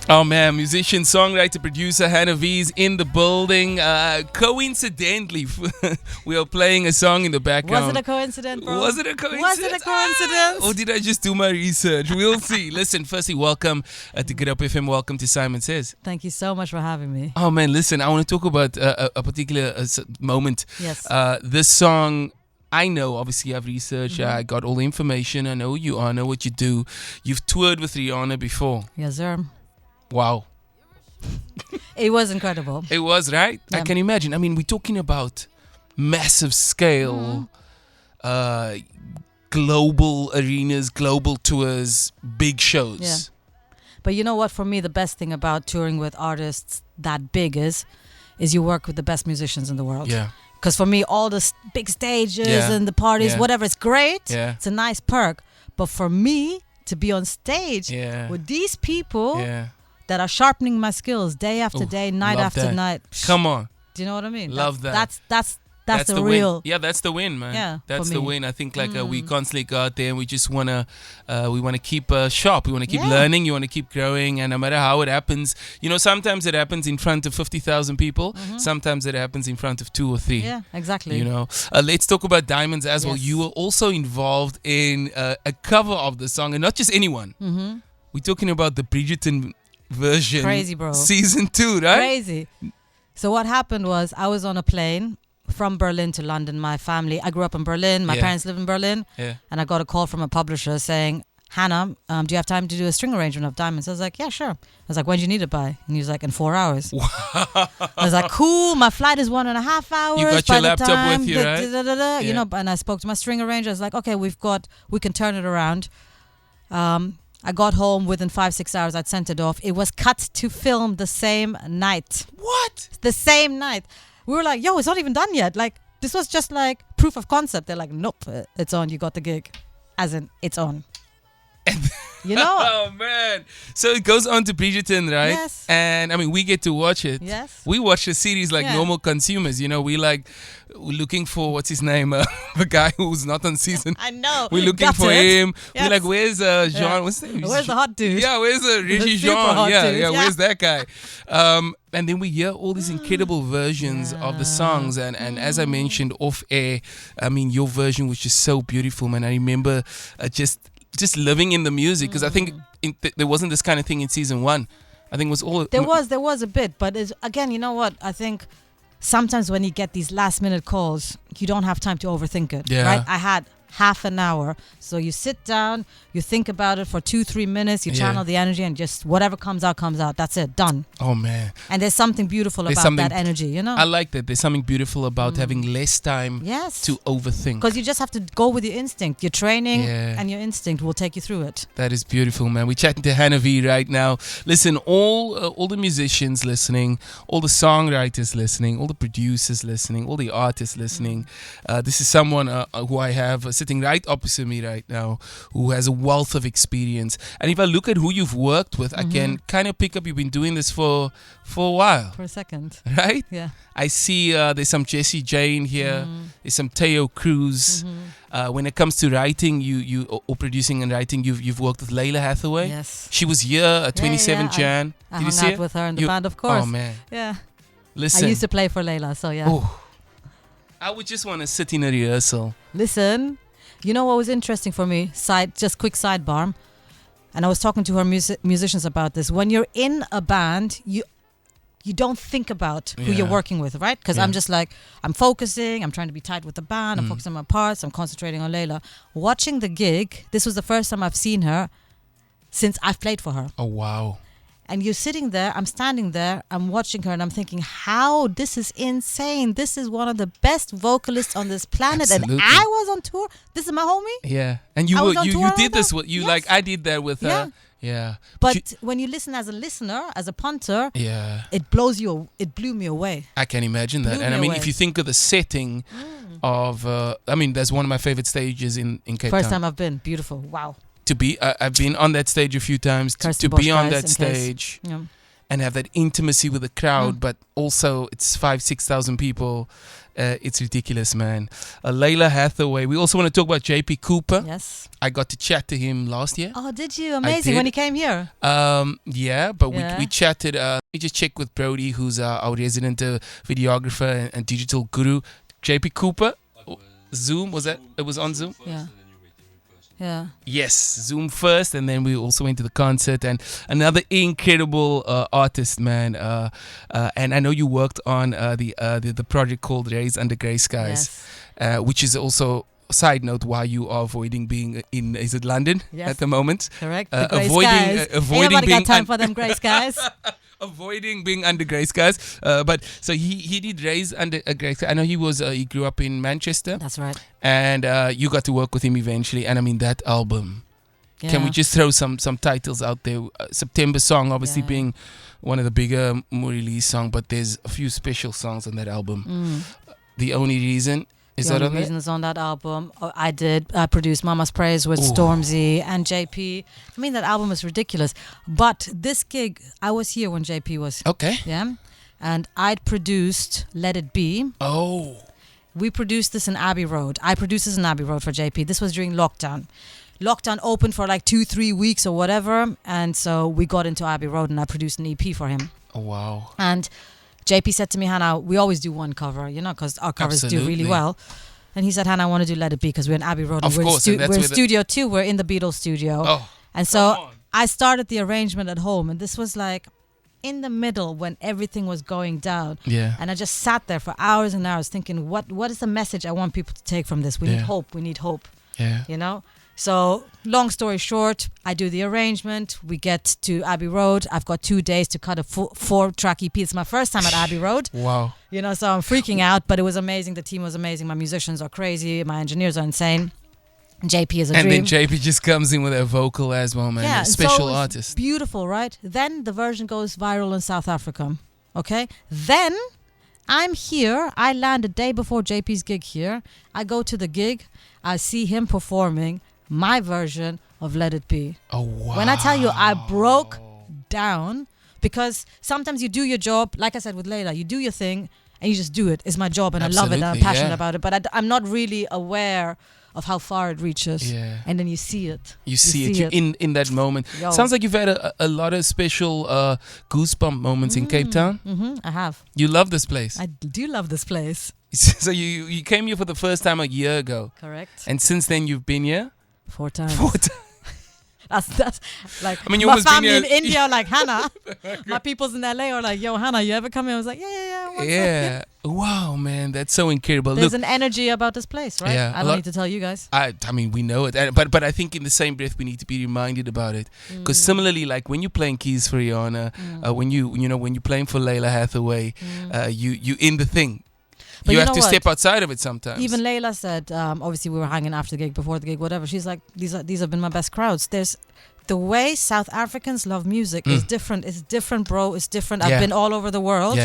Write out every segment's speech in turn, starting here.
Oh man, musician, songwriter, producer Hannah V is in the building. Coincidentally, we are playing a song in the background. Was it a coincidence, bro? Was it a coincidence? Was it a coincidence? Or did I just do my research? We'll see. Listen, firstly, welcome to Get Up FM. Welcome to Saaiman Says. Thank you so much for having me. Oh man, listen, I want to talk about a particular moment. Yes. This song, I know, obviously I've researched, I got all the information, I know who you are, I know what you do. You've toured with Rihanna before. Yes, sir. Wow. It was incredible. It was, right? Yeah. I can imagine. I mean, we're talking about massive scale, global arenas, global tours, big shows. Yeah. But you know what? For me, the best thing about touring with artists that big is you work with the best musicians in the world. Yeah. Because for me, all the big stages and the parties, whatever, it's great. Yeah. It's a nice perk. But for me, to be on stage with these people that are sharpening my skills day after day, night after night. Come on. Do you know what I mean? Love that. That's the real. Win. Yeah, that's the win, man. Yeah, that's the win. I think we constantly go out there and we just wanna keep sharp. We wanna keep learning. You wanna keep growing, and no matter how it happens, sometimes it happens in front of 50,000 people. Sometimes it happens in front of 2 or 3. Yeah, exactly. Let's talk about Diamonds as well. Yes. You were also involved in a cover of the song, and not just anyone. We're talking about the Bridgerton version. Crazy, bro. Season 2, right? Crazy. So what happened was I was on a plane from Berlin to London. My family, I grew up in Berlin. My parents live in Berlin. Yeah. And I got a call from a publisher saying, Hannah, do you have time to do a string arrangement of Diamonds? I was like, yeah, sure. I was like, when do you need it by? And he was like, in 4 hours. I was like, cool. My flight is 1.5 hours. You got by your the laptop time, with you, right? And I spoke to my string arranger. I was like, okay, we can turn it around. I got home within 5-6 hours. I'd sent it off. It was cut to film the same night. What? The same night. We were like, yo, it's not even done yet. Like, this was just like proof of concept. They're like, nope, it's on. You got the gig. As in, it's on. Oh, man. So it goes on to Bridgerton, right? Yes. And, I mean, we get to watch it. Yes. We watch the series like normal consumers. We're looking for, what's his name? The guy who's not on season. I know. We're looking for him. Yes. We're like, where's Jean? What's his name? Where's the hot dude? Yeah, where's Reggie Jean? Yeah, where's that guy? And then we hear all these incredible versions of the songs. And as I mentioned off air, I mean, your version was just so beautiful, man. I remember just living in the music, because I think there wasn't this kind of thing in season 1. I think it was all... There was a bit, but again, you know what? I think sometimes when you get these last minute calls, you don't have time to overthink it, right? I had half an hour. So you sit down, you think about it for 2-3 minutes, you channel the energy, and just whatever comes out. That's it, done. Oh, man. And there's something beautiful about that energy, I like that. There's something beautiful about having less time to overthink. Because you just have to go with your instinct. Your training and your instinct will take you through it. That is beautiful, man. We're chatting to Hannah V right now. Listen, all the musicians listening, all the songwriters listening, all the producers listening, all the artists listening. This is someone who I have sitting right opposite me right now, who has a wealth of experience. And if I look at who you've worked with, I can kind of pick up you've been doing this for a while. For a second. Right? Yeah. I see there's some Jessie Jane here. There's some Teo Cruz. When it comes to writing, or producing and writing, you've worked with Layla Hathaway. Yes. She was here 27 Jan. I Did you hung see out it? with her in the band, of course. Oh, man. Yeah. Listen. I used to play for Layla, so yeah. Oh, I would just want to sit in a rehearsal. Listen, you know what was interesting for me? Just quick sidebar. And I was talking to her musicians about this. When you're in a band, you don't think about who you're working with, right? Because I'm just like, I'm focusing, I'm trying to be tight with the band, I'm focusing on my parts, I'm concentrating on Layla. Watching the gig, this was the first time I've seen her since I've played for her. Oh, wow. And you're sitting there, I'm standing there, I'm watching her, and I'm thinking, this is insane. This is one of the best vocalists on this planet. Absolutely. And I was on tour. This is my homie. Yeah. And you did this with you, like I did that with her. Yeah. But when you listen as a listener, as a punter, it blew me away. I can imagine that. And I mean, if you think of the setting of, that's one of my favorite stages in Cape Town. First time I've been. Beautiful. Wow. I've been on that stage a few times. To be on that stage and have that intimacy with the crowd, but also it's 5,000-6,000 people. It's ridiculous, man. Layla Hathaway. We also want to talk about JP Cooper. Yes. I got to chat to him last year. Oh, did you? Amazing. When he came here. Yeah, but we chatted. Let me just check with Brody, who's our resident videographer and digital guru. JP Cooper. Zoom, was that? It was on Zoom? Yeah. Yeah. Yes, Zoom first, and then we also went to the concert. And another incredible artist, man. And I know you worked on the project called Rays Under Grey Skies, which is also, side note, why you are avoiding being in, is it London at the moment? Correct. Avoiding Nobody being got time for them grey skies. Avoiding being under grey skies, but so he did Rays Under a Grey Sky. I know he grew up in Manchester. That's right. And you got to work with him eventually. And I mean, that album. Yeah. Can we just throw some titles out there? September Song, obviously being one of the bigger, more released songs, but there's a few special songs on that album. The Only Reason. Is the that only on reasons on that album. I did produce Mama's Praise with Stormzy and JP. I mean, that album is ridiculous. But this gig, I was here when JP was. Okay. Yeah. And I'd produced Let It Be. Oh. We produced this in Abbey Road. I produced this in Abbey Road for JP. This was during lockdown. Lockdown opened for like 2-3 weeks or whatever. And so we got into Abbey Road and I produced an EP for him. Oh, wow. And JP said to me, Hannah, we always do one cover, because our covers do really well. And he said, Hannah, I want to do Let It Be because we're in Abbey Road. Of course. We're in Studio 2. We're in the Beatles studio. Oh, and so I started the arrangement at home. And this was like in the middle when everything was going down. Yeah. And I just sat there for hours and hours thinking, what is the message I want people to take from this? We need hope. We need hope. Yeah. So long story short, I do the arrangement. We get to Abbey Road. I've got 2 days to cut a 4-track EP. It's my first time at Abbey Road. Wow. So I'm freaking out, but it was amazing. The team was amazing. My musicians are crazy. My engineers are insane. JP is a dream. And then JP just comes in with a vocal as well, man. Yeah, a special so artist. Beautiful, right? Then the version goes viral in South Africa. Okay? Then I'm here. I land a day before JP's gig here. I go to the gig. I see him performing my version of Let It Be. Oh, wow. When I tell you I broke down, because sometimes you do your job, like I said with Layla, you do your thing and you just do it. It's my job and I love it and I'm passionate about it, but I'm not really aware of how far it reaches. Yeah. And then you see it. You see it. You're in that moment. Yo. Sounds like you've had a lot of special goosebump moments in Cape Town. I have. You love this place. I do love this place. So you came here for the first time a year ago. Correct. And since then you've been here? 4 times. 4 times. That's like, I mean, you my almost been family here. in India are like, Hannah. My people's in LA are like, yo, Hannah, you ever come here? I was like, yeah. What's up? Wow, man, that's so incredible. There's Look, an energy about this place, right? Yeah, I don't need to tell you guys. I mean, we know it, but I think in the same breath we need to be reminded about it, because similarly, like when you're playing keys for Rihanna, when you're playing for Layla Hathaway, you in the thing. But you you have know to what? step outside of it sometimes. Even Layla said, obviously we were hanging after the gig, before the gig, whatever. She's like, these have been my best crowds. There's the way South Africans love music is different. It's different, bro. It's different. I've been all over the world,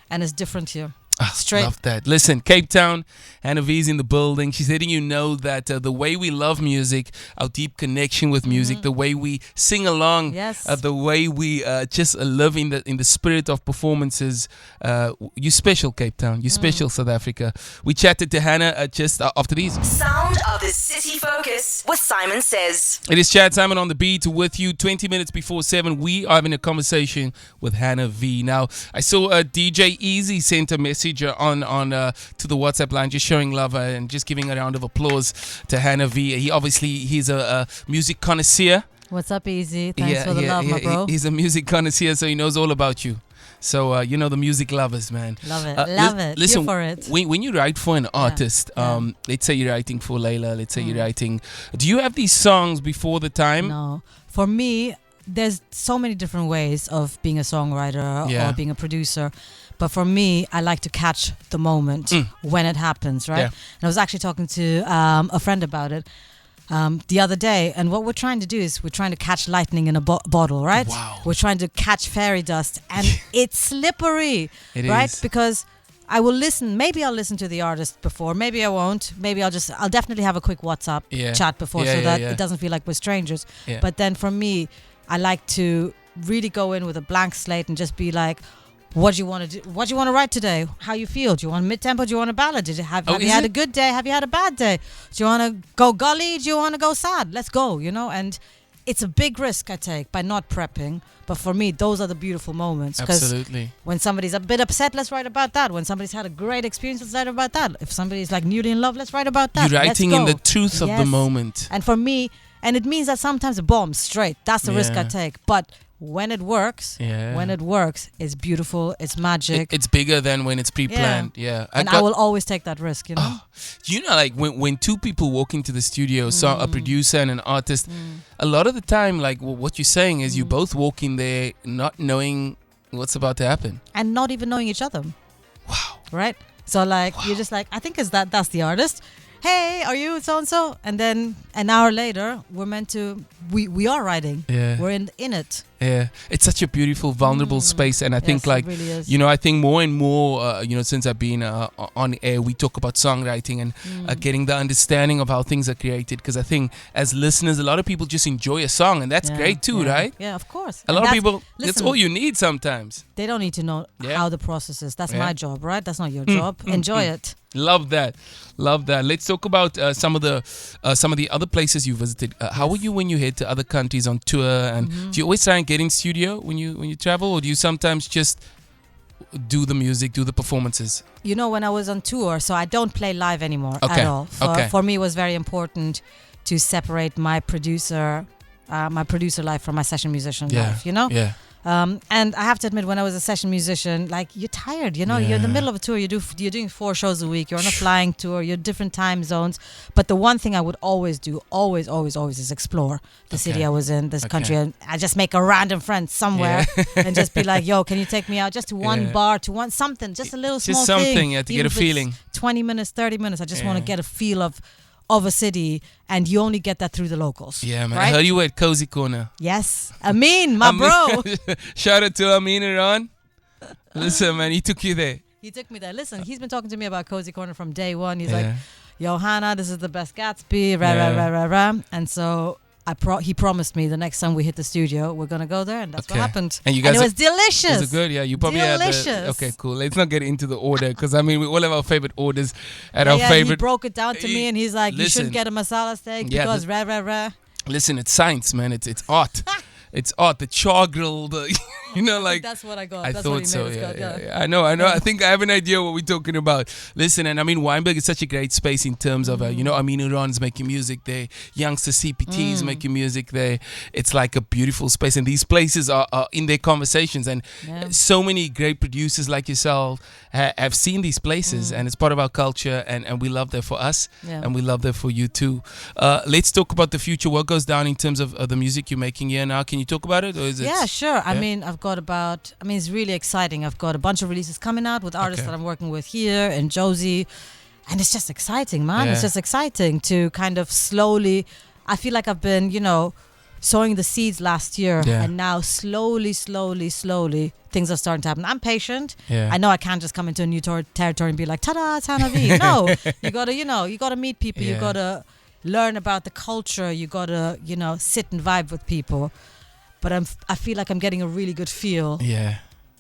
and it's different here. Straight. Love that. Listen, Cape Town, Hannah V's in the building. She's letting you know that the way we love music, our deep connection with music, the way we sing along, the way we just live in the spirit of performances. You're special, Cape Town. You're special, South Africa. We chatted to Hannah just after these. Sound of the City Focus with Saaiman Says. It is Chad Saaiman on the beat with you. 20 minutes before 7, we are having a conversation with Hannah V. Now, I saw DJ Easy sent a message on to the WhatsApp line, just showing love and just giving a round of applause to Hannah V. He's a music connoisseur. What's up, Easy? Thanks for the love, my bro. He's a music connoisseur, so he knows all about you. So the music lovers, man. Love it. Love it. Listen, here for it. When you write for an artist, let's say you're writing for Layla, let's say you're writing, do you have these songs before the time? No. For me, there's so many different ways of being a songwriter or being a producer. But for me, I like to catch the moment when it happens, right? Yeah. And I was actually talking to a friend about it the other day. And what we're trying to do is we're trying to catch lightning in a bottle, right? Wow. We're trying to catch fairy dust. And it's slippery, right? Because I will listen. Maybe I'll listen to the artist before. Maybe I won't. Maybe I'll definitely have a quick WhatsApp chat before so that it doesn't feel like we're strangers. Yeah. But then for me, I like to really go in with a blank slate and just be like, what do you want to do? What do you want to write today? How you feel? Do you want mid-tempo? Do you want a ballad? Have you had a good day? Have you had a bad day? Do you want to go gully? Do you want to go sad? Let's go, and it's a big risk I take by not prepping. But for me, those are the beautiful moments. Absolutely. When somebody's a bit upset, let's write about that. When somebody's had a great experience, let's write about that. If somebody's like newly in love, let's write about that. You're writing in the truth of the moment. And for me, and it means that sometimes it bombs straight. That's the risk I take. But when it works, it's beautiful, it's magic. It's bigger than when it's pre-planned. Yeah. I will always take that risk, like when two people walk into the studio, so a producer and an artist, a lot of the time, like what you're saying is you both walk in there not knowing what's about to happen. And not even knowing each other. Wow. Right? So you're just like, I think that's the artist. Hey, are you so-and-so? And then an hour later, we're meant to, we are writing. Yeah. We're in it. Yeah. It's such a beautiful, vulnerable space. And I think it really is. I think more and more, since I've been on air, we talk about songwriting and getting the understanding of how things are created. Because I think as listeners, a lot of people just enjoy a song. And that's great too, right? Yeah, of course. A lot of people, that's all you need sometimes. They don't need to know how the process is. That's my job, right? That's not your job. Enjoy it. Love that. Let's talk about some of the other places you visited. How are you when you head to other countries on tour? And do you always try and get in studio when you travel, or do you sometimes just do the music, do the performances? When I was on tour, so I don't play live anymore at all. For me, it was very important to separate my producer life from my session musician life. Yeah. And I have to admit, when I was a session musician, you're tired, you're in the middle of a tour, you're doing 4 shows a week, you're on a flying tour, you're different time zones. But the one thing I would always do, always is explore the city I was in, this country. And I just make a random friend somewhere and just be like, yo, can you take me out just to one bar, to one something, just a little small thing. Just something, to get a feeling. 20 minutes, 30 minutes, I just want to get a feel of a city, and you only get that through the locals. Yeah, man. Right? I heard you were at Cozy Corner. Yes. Amin, my bro. Shout out to Amin Iran. Listen, man, he took you there. He took me there. Listen, he's been talking to me about Cozy Corner from day one. He's like, yo, Hannah, this is the best Gatsby, rah. And so he promised me the next time we hit the studio, we're going to go there, and that's what happened. And you guys, it was delicious. Was it good? Yeah, you probably delicious. Had okay, cool. Let's not get into the order, because we all have our favorite orders at our favorite. He broke it down to me, and he's like, you shouldn't get a masala steak because rah. Listen, it's science, man. It's art. It's art. The char grilled, that's what I got. I that's thought what he so. made Yeah. I know. I think I have an idea what we're talking about. Listen, and Weinberg is such a great space in terms of, Amin Iran's making music there. Youngster CPT's making music there. It's like a beautiful space, and these places are in their conversations. And so many great producers like yourself have seen these places, and it's part of our culture, and we love that for us, and we love that for you too. Let's talk about the future. What goes down in terms of the music you're making here now? Can you talk about it, or is it? Yeah, sure. It's really exciting. I've got a bunch of releases coming out with artists that I'm working with here and Josie, and it's just exciting, man. It's just exciting to kind of slowly. I feel like I've been, sowing the seeds last year, and now slowly, things are starting to happen. I'm patient. I know I can't just come into a new territory and be like, ta-da, it's Hannah V. No, you gotta meet people. You gotta learn about the culture. You gotta, sit and vibe with people. But I feel like I'm getting a really good feel.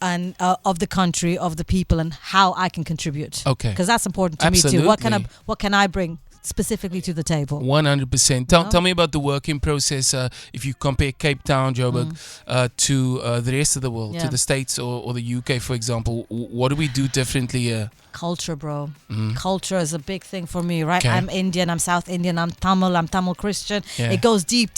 And of the country, of the people, and how I can contribute. Okay. Because that's important to me too. What can I bring specifically to the table? 100%. Tell me about the working process. If you compare Cape Town, Joburg, to the rest of the world, to the States or the UK, for example, what do we do differently here? Culture, bro. Culture is a big thing for me, right? I'm Indian, I'm South Indian, I'm Tamil Christian. It goes deep,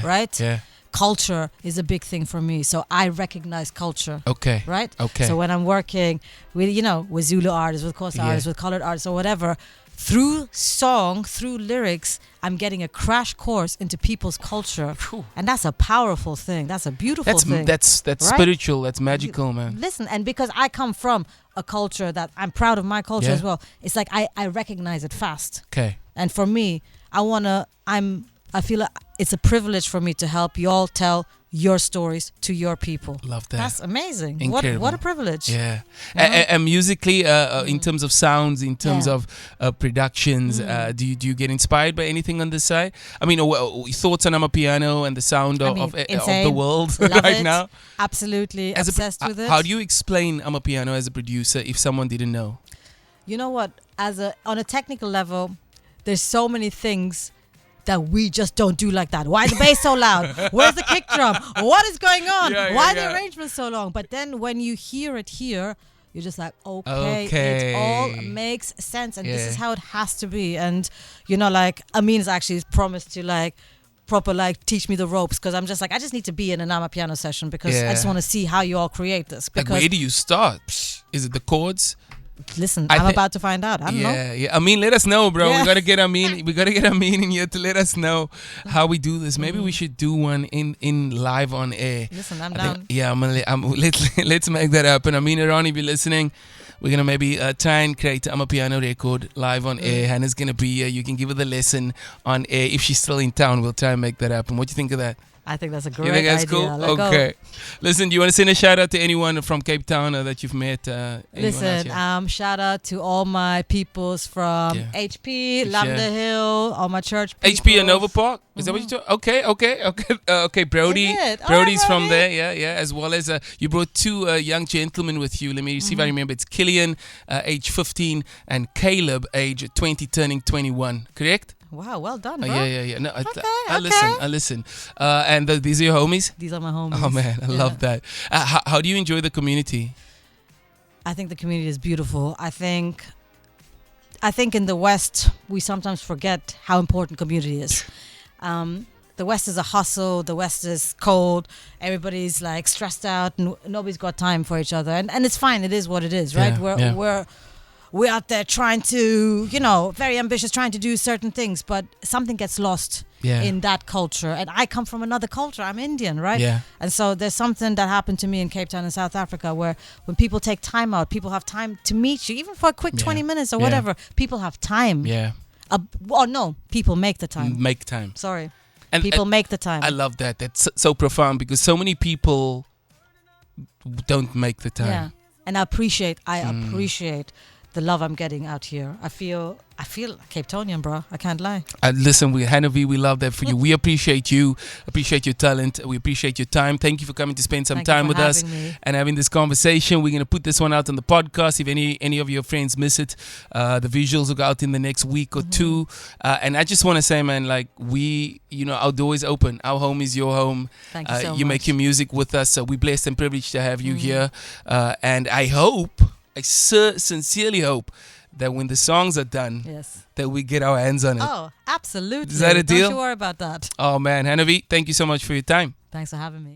right? Yeah. Culture is a big thing for me, so I recognize culture. Okay. Right? Okay. So when I'm working with, with Zulu artists, with Xhosa artists, with colored artists or whatever, through song, through lyrics, I'm getting a crash course into people's culture. And that's a powerful thing. That's a beautiful thing. That's right? Spiritual. That's magical, man. Listen, and because I come from a culture that I'm proud of my culture as well, it's like I recognize it fast. Okay. And for me, I feel like it's a privilege for me to help you all tell your stories to your people. Love that. That's amazing. Incredible. What a privilege. Yeah. You know? And musically, in terms of sounds, in terms Yeah. of productions, do you get inspired by anything on this side? I mean, thoughts on Amapiano and the sound I of, mean, of the insane. world Love right it. now? Absolutely As obsessed with it. How do you explain Amapiano as a producer if someone didn't know? You know what? On a technical level, there's so many things that we just don't do like that. Why is the bass so loud? Where's the kick drum? What is going on? Yeah, Why yeah. the arrangement so long? But then when you hear it here, you're just like, Okay. it all makes sense, and this Yeah. is how it has to be. And like Amin's actually promised to proper teach me the ropes, because I'm just I just need to be in an Amapiano session, because I just Yeah. want to see how you all create this. Like, Because where do you start? Is it the chords? listen, I I'm thi- about to find out. I don't know. Yeah. I mean, let us know, bro. Yeah. We gotta get Amin in here to let us know how we do this. Maybe we should do one in live on air. Listen, I'm I down. think- yeah, let's make that happen. I mean, Ronnie, if you're listening, we're gonna maybe try and create a piano record live on air. Hannah's gonna be here. You can give her the lesson on air. If she's still in town, we'll try and make that happen. What do you think of that? I think that's a great You think that's idea. cool? Let go. Okay. Listen, do you want to send a shout out to anyone from Cape Town that you've met? Anyone else Listen, here? shout out to all my peoples from Yeah. HP, Yeah. Lavender Hill, all my church people. HP and Nova Park? Is that what you're talking? Okay. Brody. Is it? All Brody's right, from Brody. there, yeah. As well as you brought two young gentlemen with you. Let me see if I remember. It's Killian, age 15, and Caleb, age 20, turning 21. Correct? Wow, well done, bro. Yeah. No, Okay, I listen. And these are your homies? These are my homies. Oh man, I Yeah. love that. How do you enjoy the community? I think the community is beautiful. I think in the West, we sometimes forget how important community is. The West is a hustle. The West is cold. Everybody's stressed out. Nobody's got time for each other. And it's fine. It is what it is, right? Yeah. We're out there trying to, very ambitious, trying to do certain things, but something gets lost in that culture. And I come from another culture. I'm Indian, right? Yeah. And so there's something that happened to me in Cape Town in South Africa, where when people take time out, people have time to meet you, even for a quick 20 minutes or whatever. People have time. Yeah. People make the time. Make time. Sorry. And People make the time. I love that. That's so profound, because so many people don't make the time. Yeah. And I appreciate the love I'm getting out here. I feel Cape Townian, bro. I can't lie. Listen, Hannah V, we love that for you. We appreciate you, appreciate your talent, we appreciate your time. Thank you for coming to spend some Thank you time for with us having me. and having this conversation. We're going to put this one out on the podcast. If any of your friends miss it, the visuals will go out in the next week or two. And I just want to say, man, our door is open. Our home is your home. Thank you so You much. make your music with us. So we're blessed and privileged to have you here. And I sincerely hope that when the songs are done, Yes. that we get our hands on it. Oh, absolutely. Is that a deal? Don't you worry about that. Oh man, Hannah V, thank you so much for your time. Thanks for having me.